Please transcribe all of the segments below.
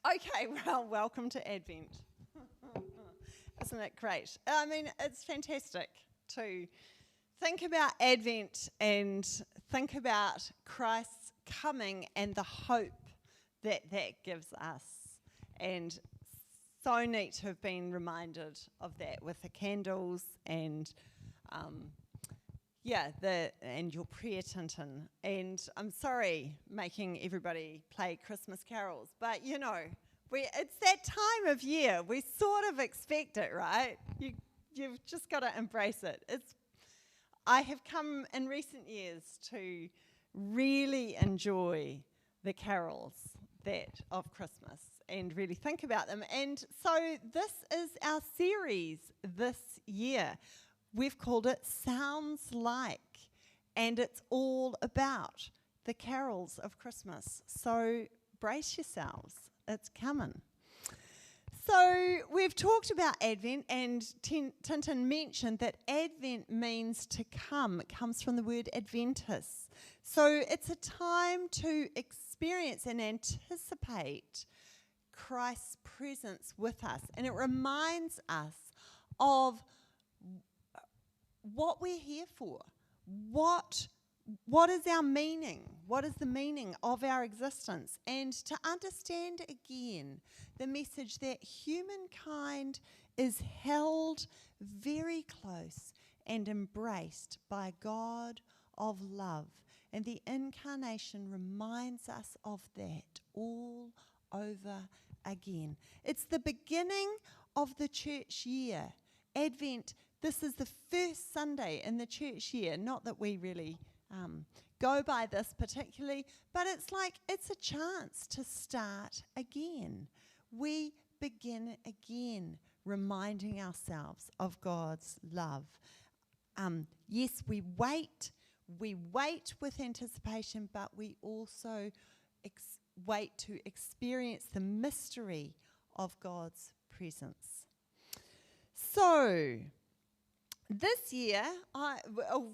Okay, well, welcome to Advent. Isn't it great? I mean, it's fantastic to think about Advent and think about Christ's coming and the hope that that gives us. And so neat to have been reminded of that with the candles and and your prayer, Tintin. And I'm sorry making everybody play Christmas carols, but you know, it's that time of year. We sort of expect it, right? You've just got to embrace it. I have come in recent years to really enjoy the carols of Christmas and really think about them. And so this is our series this year. We've called it Sounds Like, and it's all about the carols of Christmas. So brace yourselves, it's coming. So we've talked about Advent, and Tintin mentioned that Advent means to come. It comes from the word Adventus. So it's a time to experience and anticipate Christ's presence with us, and it reminds us of what we're here for. What is our meaning? What is the meaning of our existence? And to understand again the message that humankind is held very close and embraced by God of love. And the incarnation reminds us of that all over again. It's the beginning of the church year. Advent, this is the first Sunday in the church year. Not that we really go by this particularly, but it's a chance to start again. We begin again, reminding ourselves of God's love. Yes, we wait with anticipation, but we also wait to experience the mystery of God's presence. So, this year,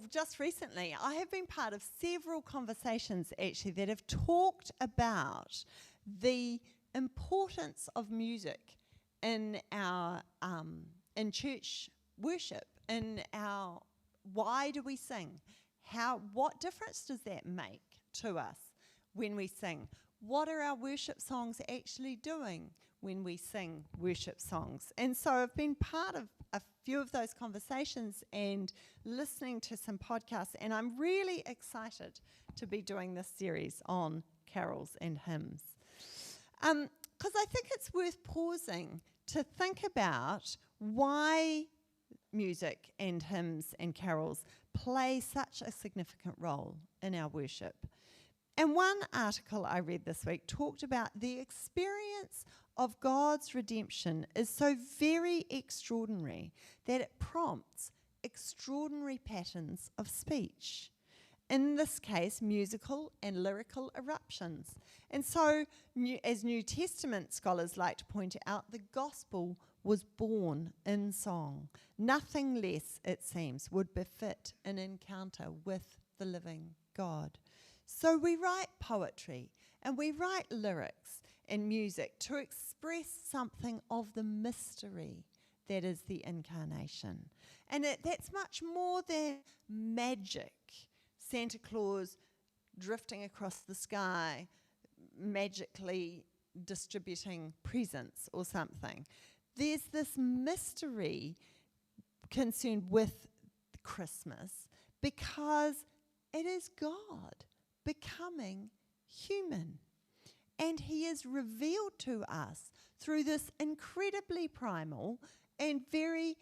just recently, I have been part of several conversations actually that have talked about the importance of music in our in church worship, in our why do we sing? What difference does that make to us when we sing? What are our worship songs actually doing when we sing worship songs? And so I've been part of a few of those conversations and listening to some podcasts, and I'm really excited to be doing this series on carols and hymns. Because I think it's worth pausing to think about why music and hymns and carols play such a significant role in our worship. And one article I read this week talked about the experience of God's redemption is so very extraordinary that it prompts extraordinary patterns of speech. In this case, musical and lyrical eruptions. And so, as New Testament scholars like to point out, the gospel was born in song. Nothing less, it seems, would befit an encounter with the living God. So we write poetry and we write lyrics and music to express something of the mystery that is the incarnation. And that's much more than magic. Santa Claus drifting across the sky, magically distributing presents or something. There's this mystery concerned with Christmas because it is God becoming human. And he is revealed to us through this incredibly primal and very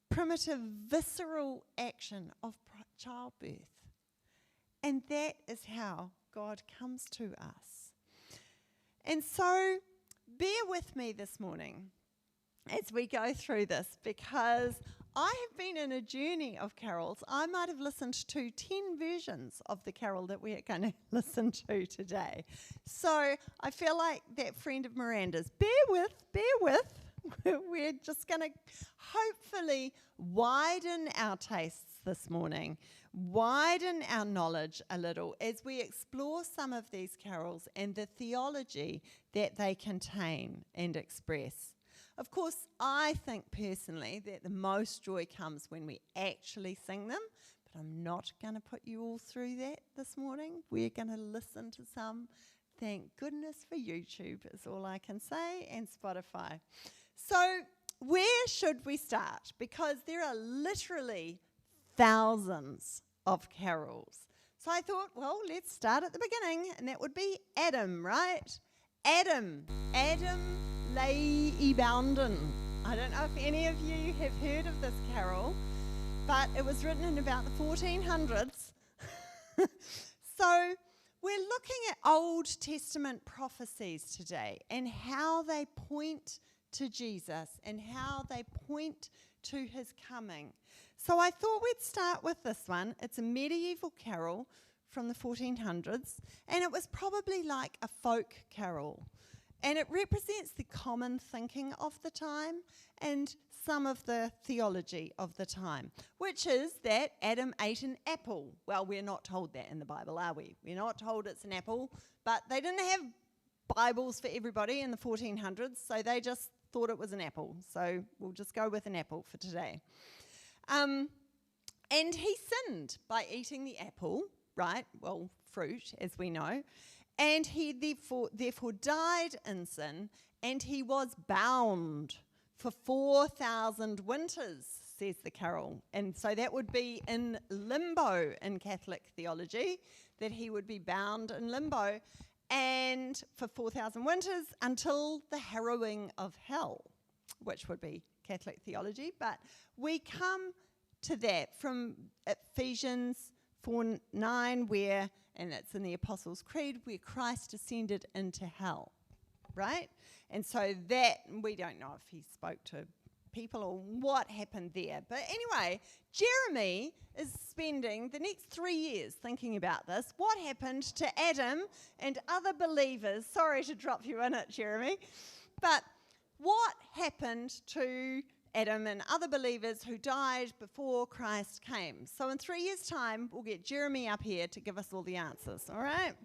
primitive, visceral action of childbirth. And that is how God comes to us. And so, bear with me this morning as we go through this, because I have been in a journey of carols. I might have listened to 10 versions of the carol that we are going to listen to today. So I feel like that friend of Miranda's. Bear with. We're just going to hopefully widen our tastes this morning, widen our knowledge a little as we explore some of these carols and the theology that they contain and express. Of course, I think personally that the most joy comes when we actually sing them, but I'm not going to put you all through that this morning. We're going to listen to some. Thank goodness for YouTube is all I can say, and Spotify. So where should we start? Because there are literally thousands of carols. So I thought, well, let's start at the beginning, and that would be Adam, right? Adam lei I bounden. I don't know if any of you have heard of this carol, but it was written in about the 1400s. So we're looking at Old Testament prophecies today and how they point to Jesus and how they point to his coming. So I thought we'd start with this one. It's a medieval carol from the 1400s, and it was probably like a folk carol. And it represents the common thinking of the time and some of the theology of the time, which is that Adam ate an apple. Well, we're not told that in the Bible, are we? We're not told it's an apple, but they didn't have Bibles for everybody in the 1400s, so they just thought it was an apple. So we'll just go with an apple for today. And he sinned by eating the apple, right? Well, fruit, as we know. And he therefore died in sin, and he was bound for 4,000 winters, says the carol. And so that would be in limbo in Catholic theology, that he would be bound in limbo and for 4,000 winters until the harrowing of hell, which would be Catholic theology. But we come to that from Ephesians 4:9, where, and it's in the Apostles' Creed, where Christ ascended into hell, right? And so that, we don't know if he spoke to people or what happened there. But anyway, Jeremy is spending the next 3 years thinking about this. What happened to Adam and other believers? Sorry to drop you in it, Jeremy. But what happened to Adam and other believers who died before Christ came? So in 3 years' time, we'll get Jeremy up here to give us all the answers, all right?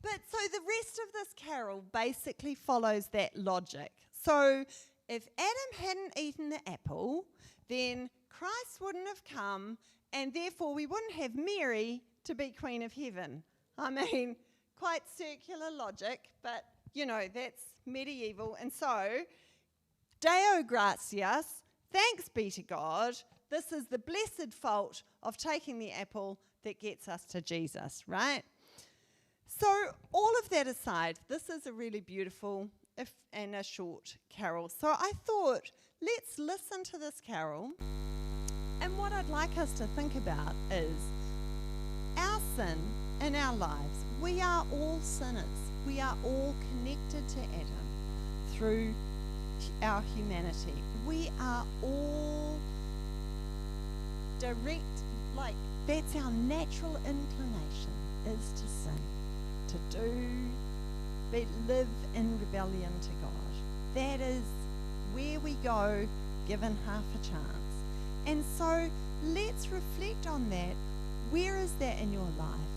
But so the rest of this carol basically follows that logic. So if Adam hadn't eaten the apple, then Christ wouldn't have come, and therefore we wouldn't have Mary to be Queen of Heaven. I mean, quite circular logic, but, you know, that's medieval. And so, Deo gratias, thanks be to God, this is the blessed fault of taking the apple that gets us to Jesus, right? So all of that aside, this is a really beautiful and a short carol. So I thought, let's listen to this carol. And what I'd like us to think about is our sin in our lives. We are all sinners. We are all connected to Adam through our humanity. We are all direct, like that's our natural inclination, is to sin, to live in rebellion to God. That is where we go, given half a chance. And so let's reflect on that. Where is that in your life?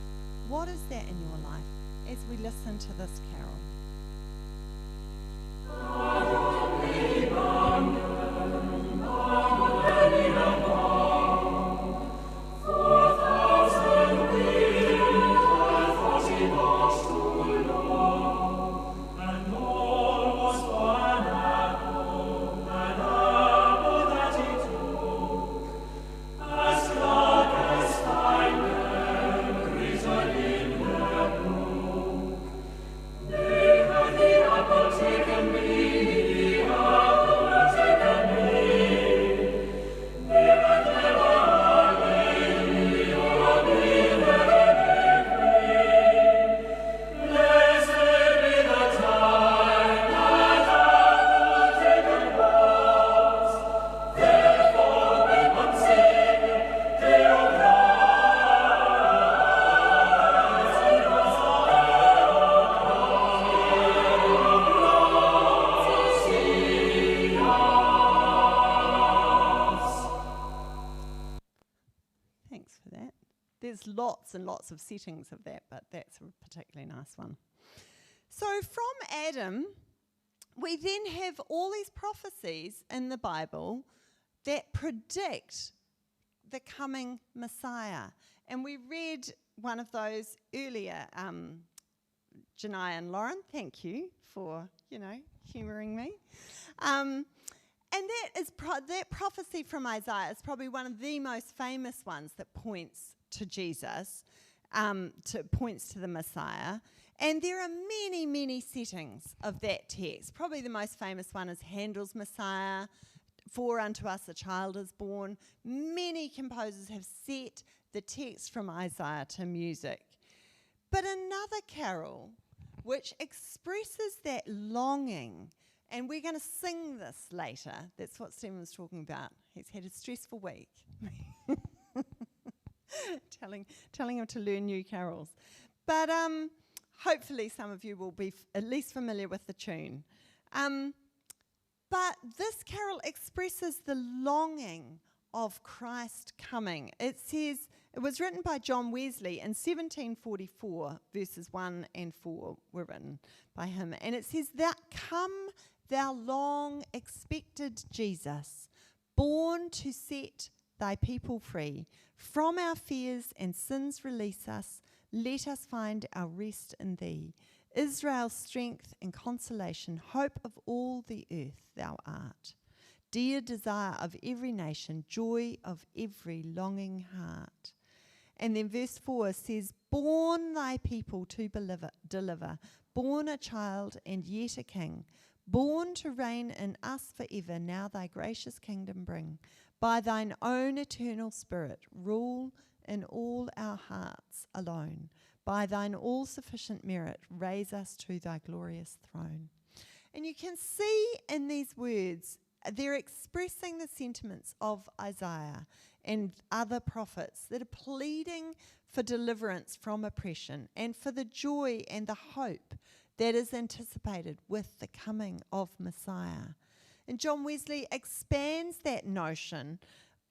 What is that in your life as we listen to this carol? Yeah. lots and lots of settings of that, but that's a particularly nice one. So from Adam, we then have all these prophecies in the Bible that predict the coming Messiah. And we read one of those earlier. Janai and Lauren, thank you for, humouring me. And that is that prophecy from Isaiah is probably one of the most famous ones that points to Jesus, points to the Messiah. And there are many, many settings of that text. Probably the most famous one is Handel's Messiah, For unto us a child is born. Many composers have set the text from Isaiah to music. But another carol which expresses that longing, and we're going to sing this later. That's what Stephen was talking about. He's had a stressful week. telling him to learn new carols. But hopefully some of you will be at least familiar with the tune. But this carol expresses the longing of Christ coming. It says, it was written by John Wesley in 1744, verses 1 and 4 were written by him. And it says, "Come, thou long expected Jesus, born to set thy people free. From our fears and sins release us. Let us find our rest in thee. Israel's strength and consolation, hope of all the earth thou art. Dear desire of every nation, joy of every longing heart." And then verse 4 says, "Born thy people to deliver, born a child and yet a king, born to reign in us forever, now thy gracious kingdom bring. By thine own eternal spirit, rule in all our hearts alone. By thine all-sufficient merit, raise us to thy glorious throne." And you can see in these words, they're expressing the sentiments of Isaiah and other prophets that are pleading for deliverance from oppression and for the joy and the hope that is anticipated with the coming of Messiah. And John Wesley expands that notion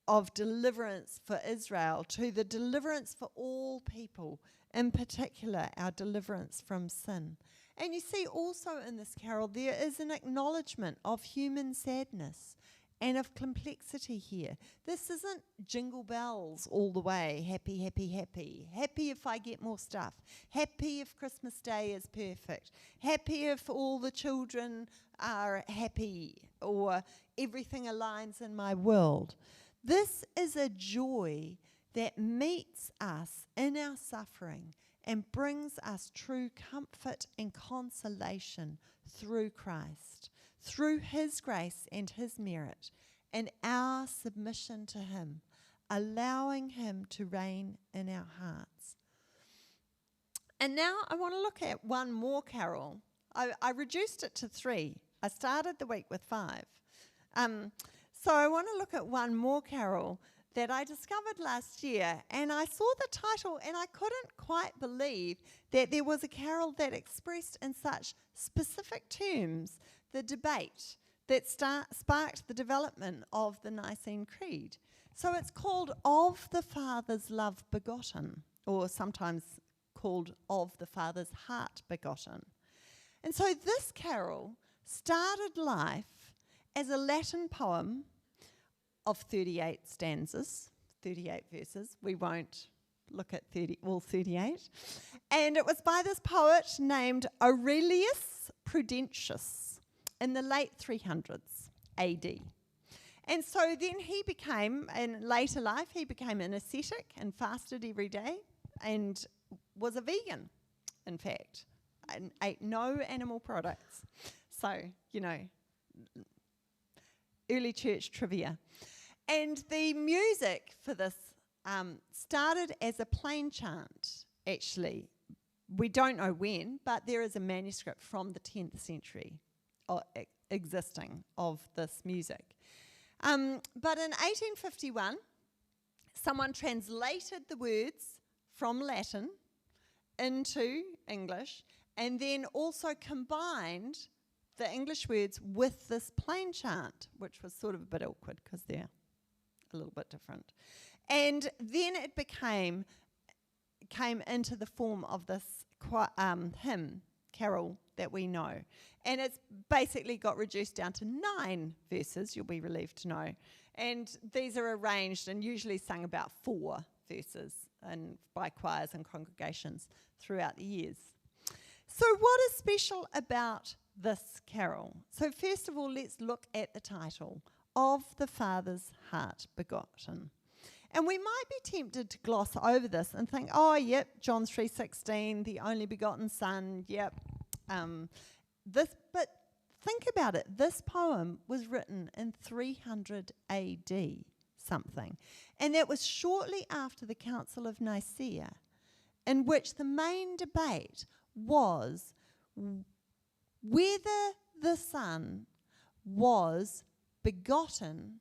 of deliverance for Israel to the deliverance for all people, in particular our deliverance from sin. And you see also in this carol there is an acknowledgement of human sadness and of complexity here. This isn't jingle bells all the way, happy, happy, happy. Happy if I get more stuff. Happy if Christmas Day is perfect. Happy if all the children are happy or everything aligns in my world. This is a joy that meets us in our suffering and brings us true comfort and consolation through Christ, through his grace and his merit, and our submission to him, allowing him to reign in our hearts. And now I want to look at one more carol. I reduced it to 3. I started the week with 5. So I want to look at one more carol that I discovered last year, and I saw the title and I couldn't quite believe that there was a carol that expressed in such specific terms the debate that sparked the development of the Nicene Creed. So it's called "Of the Father's Love Begotten," or sometimes called "Of the Father's Heart Begotten." And so this carol started life as a Latin poem of 38 stanzas, 38 verses. We won't look at all 38. And it was by this poet named Aurelius Prudentius in the late 300s AD. And so then he became, in later life, he became an ascetic and fasted every day and was a vegan, in fact, and ate no animal products. So, early church trivia. And the music for this started as a plain chant, actually. We don't know when, but there is a manuscript from the 10th century existing of this music. But in 1851, someone translated the words from Latin into English and then also combined the English words with this plain chant, which was sort of a bit awkward because they're a little bit different. And then it became came into the form of this hymn, carol, that we know. And it's basically got reduced down to 9 verses, you'll be relieved to know. And these are arranged and usually sung about 4 verses by choirs and congregations throughout the years. So what is special about this carol? So first of all, let's look at the title, Of the Father's Heart Begotten. And we might be tempted to gloss over this and think, oh, yep, John 3:16, the only begotten Son, yep. But think about it. This poem was written in 300 AD something. And that was shortly after the Council of Nicaea, in which the main debate was whether the Son was begotten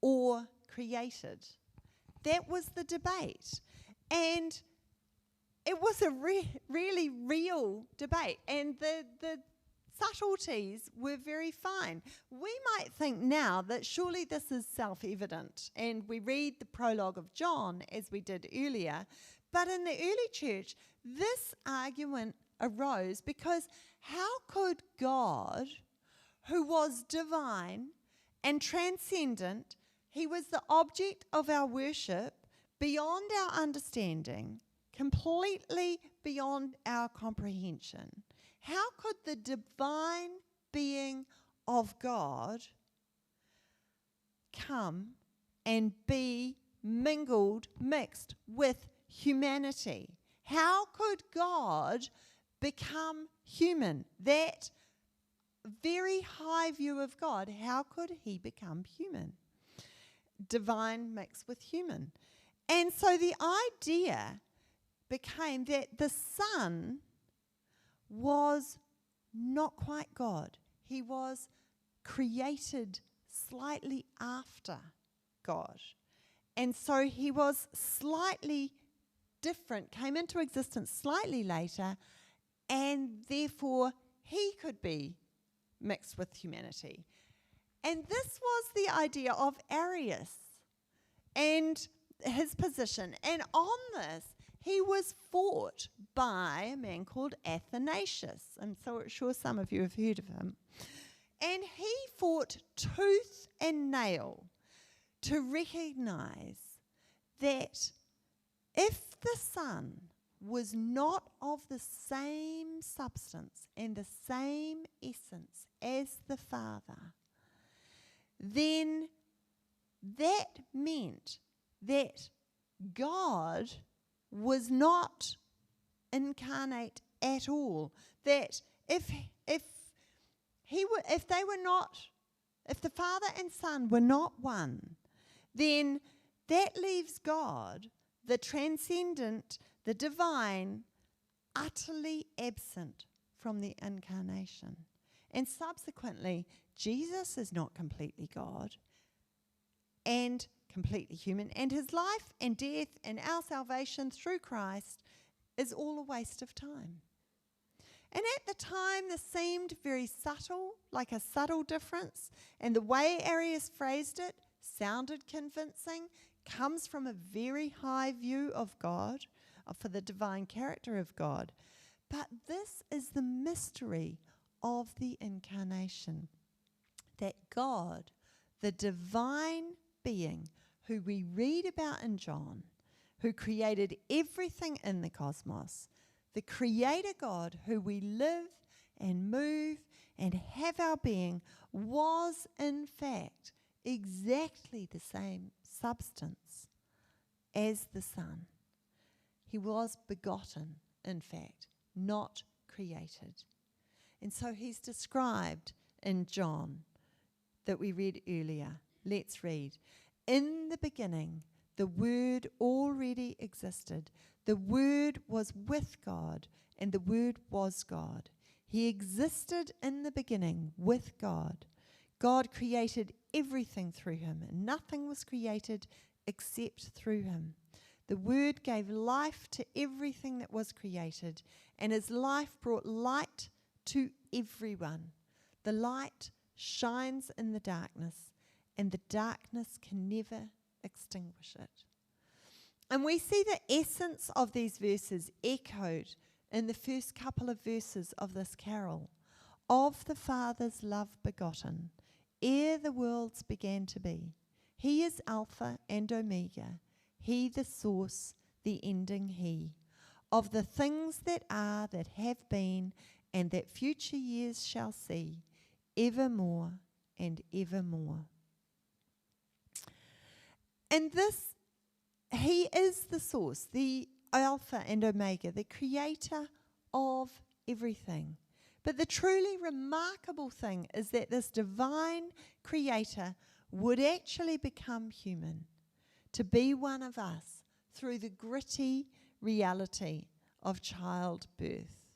or created. That was the debate. And it was a really real debate. And the subtleties were very fine. We might think now that surely this is self-evident. And we read the prologue of John, as we did earlier. But in the early church, this argument arose because how could God, who was divine and transcendent, he was the object of our worship, beyond our understanding, completely beyond our comprehension. How could the divine being of God come and be mixed with humanity? How could God become human? That very high view of God, how could he become human? Divine mixed with human. And so the idea became that the Son was not quite God. He was created slightly after God. And so he was slightly different, came into existence slightly later, and therefore he could be mixed with humanity. And this was the idea of Arius and his position. And on this, he was fought by a man called Athanasius. And so I'm sure some of you have heard of him. And he fought tooth and nail to recognize that if the Son was not of the same substance and the same essence as the Father, then that meant that God was not incarnate at all. That if the Father and Son were not one, then that leaves God, the transcendent, the divine, utterly absent from the incarnation. And subsequently, Jesus is not completely God and completely human, and his life and death and our salvation through Christ is all a waste of time. And at the time, this seemed very subtle, like a subtle difference, and the way Arius phrased it sounded convincing, comes from a very high view of God, for the divine character of God. But this is the mystery of the incarnation, that God, the divine being who we read about in John, who created everything in the cosmos, the creator God who we live and move and have our being, was in fact exactly the same substance as the Son. He was begotten, in fact, not created. And so he's described in John that we read earlier. Let's read. In the beginning, the Word already existed. The Word was with God, and the Word was God. He existed in the beginning with God. God created everything through him, and nothing was created except through him. The Word gave life to everything that was created, and his life brought light to everyone. The light shines in the darkness, and the darkness can never extinguish it. And we see the essence of these verses echoed in the first couple of verses of this carol. Of the Father's love begotten, ere the worlds began to be. He is Alpha and Omega, He the source, the ending He. Of the things that are, that have been, and that future years shall see, evermore and evermore. And this, He is the source, the Alpha and Omega, the creator of everything. But the truly remarkable thing is that this divine creator would actually become human, to be one of us through the gritty reality of childbirth.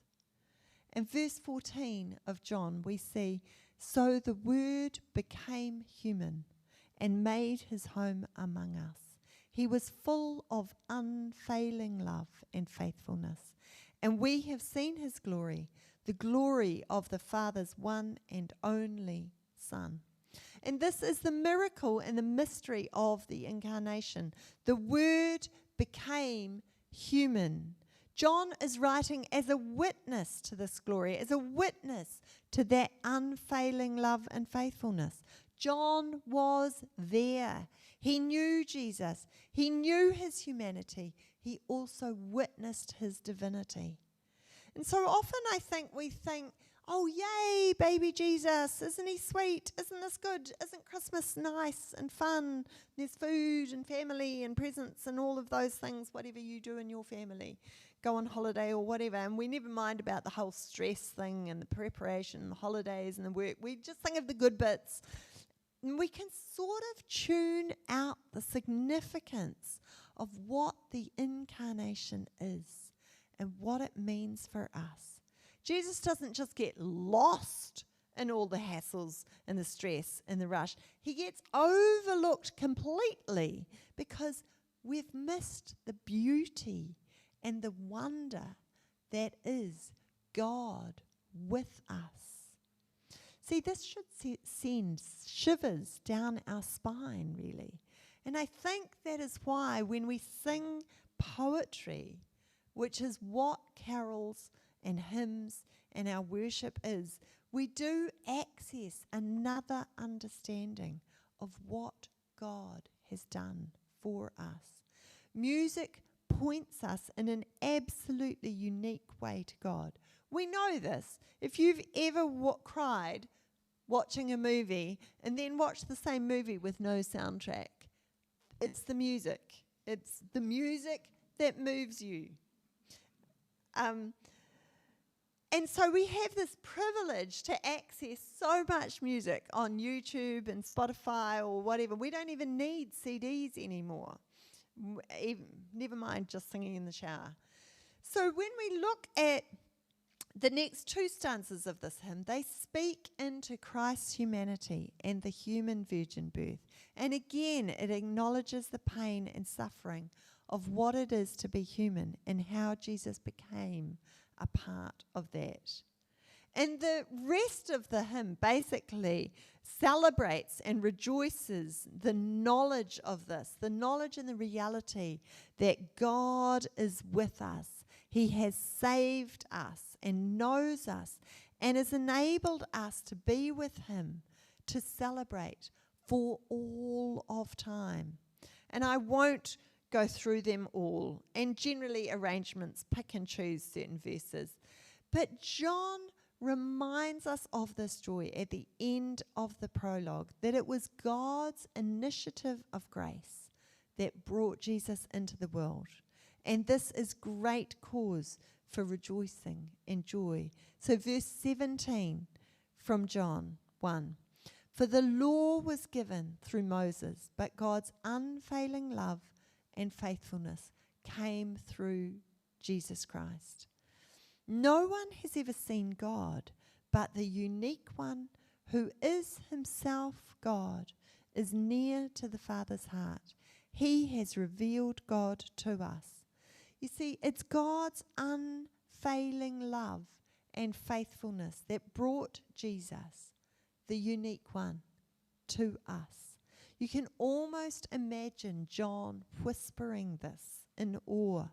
In verse 14 of John, we see, so the Word became human and made his home among us. He was full of unfailing love and faithfulness, and we have seen his glory, the glory of the Father's one and only Son. And this is the miracle and the mystery of the incarnation. The Word became human. John is writing as a witness to this glory, as a witness to that unfailing love and faithfulness. John was there. He knew Jesus. He knew his humanity. He also witnessed his divinity. And so often we think, oh, yay, baby Jesus, isn't he sweet? Isn't this good? Isn't Christmas nice and fun? There's food and family and presents and all of those things, whatever you do in your family. Go on holiday or whatever. And we never mind about the whole stress thing and the preparation and the holidays and the work. We just think of the good bits. And we can sort of tune out the significance of what the incarnation is and what it means for us. Jesus doesn't just get lost in all the hassles and the stress and the rush. He gets overlooked completely because we've missed the beauty and the wonder that is God with us. See, this should send shivers down our spine, really. And I think that is why when we sing poetry, which is what carols and hymns and our worship is, we do access another understanding of what God has done for us. Music points us in an absolutely unique way to God. We know this. If you've ever cried watching a movie and then watched the same movie with no soundtrack, it's the music. It's the music that moves you. And so we have this privilege to access so much music on YouTube and Spotify or whatever. We don't even need CDs anymore. Never mind just singing in the shower. So when we look at the next two stanzas of this hymn, they speak into Christ's humanity and the human virgin birth. And again, it acknowledges the pain and suffering of what it is to be human and how Jesus became a part of that. And the rest of the hymn basically celebrates and rejoices the knowledge of this, the knowledge and the reality that God is with us. He has saved us and knows us and has enabled us to be with him, to celebrate for all of time. And I won't go through them all, and generally arrangements pick and choose certain verses. But John reminds us of this joy at the end of the prologue, that it was God's initiative of grace that brought Jesus into the world. And this is great cause for rejoicing and joy. So verse 17 from John 1. For the law was given through Moses, but God's unfailing love and faithfulness came through Jesus Christ. No one has ever seen God, but the unique one who is himself God is near to the Father's heart. He has revealed God to us. You see, it's God's unfailing love and faithfulness that brought Jesus, the unique one, to us. You can almost imagine John whispering this in awe.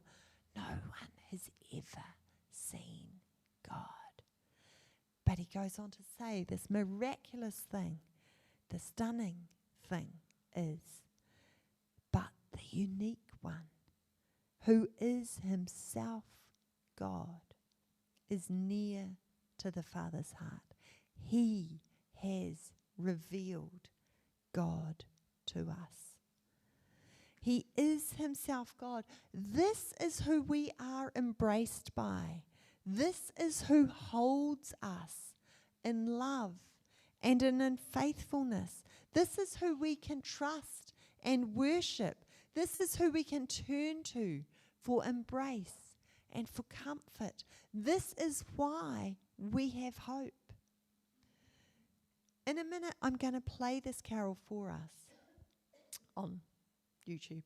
No one has ever seen God. But he goes on to say this miraculous thing, the stunning thing is, but the unique one, who is himself God, is near to the Father's heart. He has revealed God to us. He is himself God. This is who we are embraced by. This is who holds us in love and in faithfulness. This is who we can trust and worship. This is who we can turn to for embrace and for comfort. This is why we have hope. In a minute, I'm going to play this carol for us on YouTube.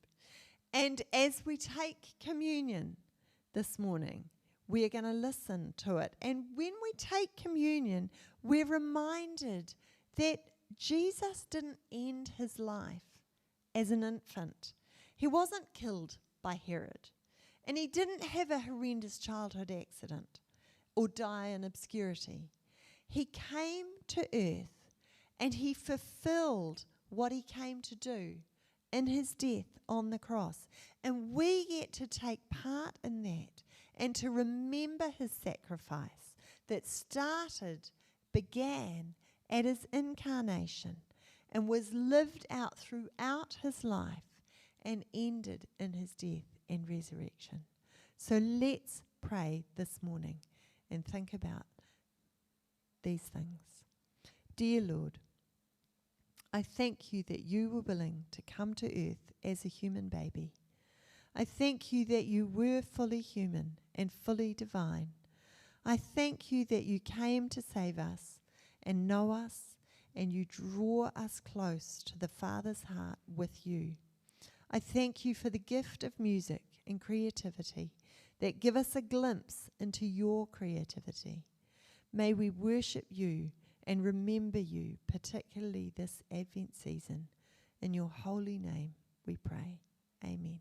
And as we take communion this morning, we are going to listen to it. And when we take communion, we're reminded that Jesus didn't end his life as an infant. He wasn't killed by Herod. And he didn't have a horrendous childhood accident or die in obscurity. He came to earth and he fulfilled what he came to do in his death on the cross. And we get to take part in that and to remember his sacrifice that began at his incarnation and was lived out throughout his life and ended in his death and resurrection. So let's pray this morning and think about these things. Dear Lord, I thank you that you were willing to come to earth as a human baby. I thank you that you were fully human and fully divine. I thank you that you came to save us and know us, and you draw us close to the Father's heart with you. I thank you for the gift of music and creativity that give us a glimpse into your creativity. May we worship you and remember you, particularly this Advent season. In your holy name we pray. Amen.